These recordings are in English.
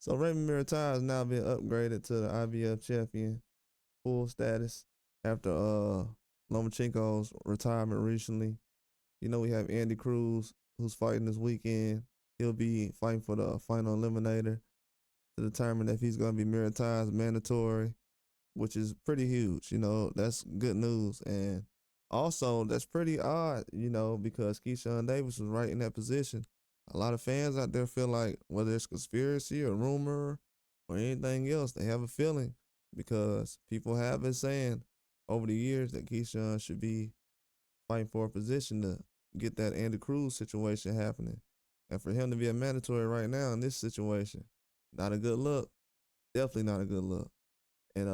So Raymond Muratalla has now been upgraded to the IBF champion full status after Lomachenko's retirement recently. You know, we have Andy Cruz who's fighting this weekend. He'll be fighting for the final eliminator to determine if he's going to be Muratalla's mandatory, which is pretty huge. You know, that's good news. And also, that's pretty odd, you know, because Keyshawn Davis was right in that position. A lot of fans out there feel like whether it's conspiracy or rumor or anything else, they have a feeling because people have been saying over the years that Keyshawn should be fighting for a position to get that Andy Cruz situation happening. And for him to be a mandatory right now in this situation, not a good look. Definitely not a good look. And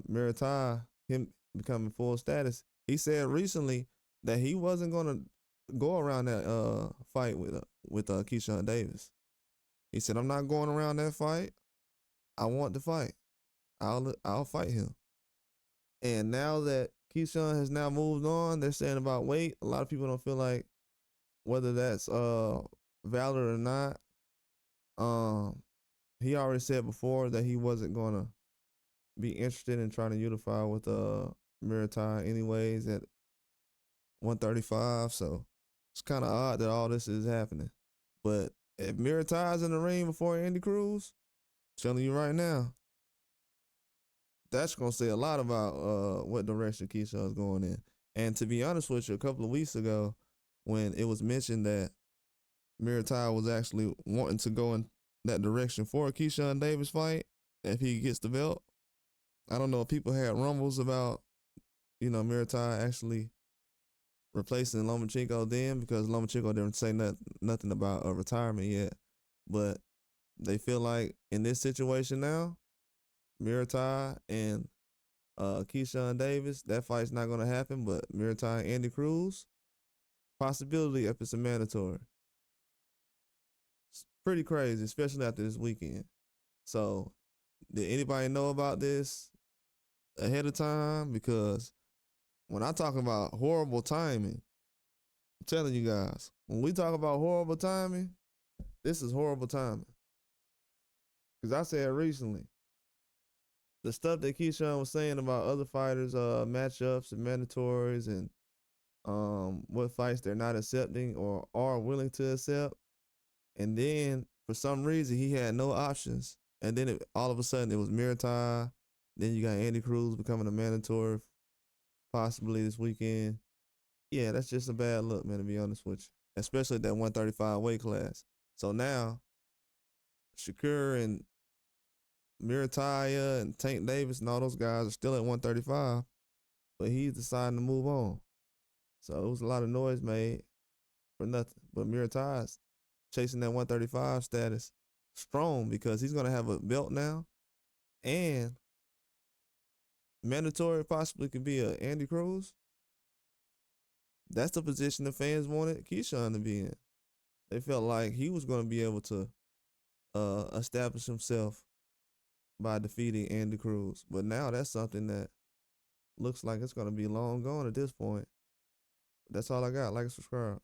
Muratalla, him becoming full status, he said recently that he wasn't gonna go around that fight with Keyshawn Davis. He said, "I'm not going around that fight. I want to fight. I'll fight him." And now that Keyshawn has now moved on, they're saying about weight. A lot of people don't feel like whether that's valid or not. He already said before that he wasn't gonna be interested in trying to unify with Muratalla anyways at 135. So it's kind of odd that all this is happening. But if Muratalla's in the ring before Andy Cruz, I'm telling you right now, that's gonna say a lot about what direction Keyshawn's going in. And to be honest with you, a couple of weeks ago, when it was mentioned that Muratalla was actually wanting to go in that direction for a Keyshawn Davis fight, if he gets the belt, I don't know if people had rumbles about, you know, Muratalla actually replacing Lomachenko then, because Lomachenko didn't say nothing about a retirement yet. But they feel like in this situation now, Muratalla and Keyshawn Davis, that fight's not going to happen. But Muratalla and Andy Cruz, possibility if it's a mandatory. It's pretty crazy, especially after this weekend. So, did anybody know about this ahead of time? Because when I talk about horrible timing, I'm telling you guys, when we talk about horrible timing, this is horrible timing. Because I said recently, the stuff that Keyshawn was saying about other fighters, matchups and mandatories and what fights they're not accepting or are willing to accept. And then for some reason he had no options. And then all of a sudden it was Muratalla. Then you got Andy Cruz becoming a mandatory possibly this weekend. Yeah, that's just a bad look, man, to be honest with you. Especially that 135 weight class. So now Shakur and Muratalla and Tank Davis and all those guys are still at 135, but he's deciding to move on. So it was a lot of noise made for nothing. But Muratalla's chasing that 135 status strong because he's going to have a belt now, and mandatory possibly could be a Andy Cruz. That's the position the fans wanted Keyshawn to be in. They felt like he was going to be able to establish himself by defeating Andy Cruz. But now that's something that looks like it's going to be long gone at this point. That's all I got. Like and subscribe.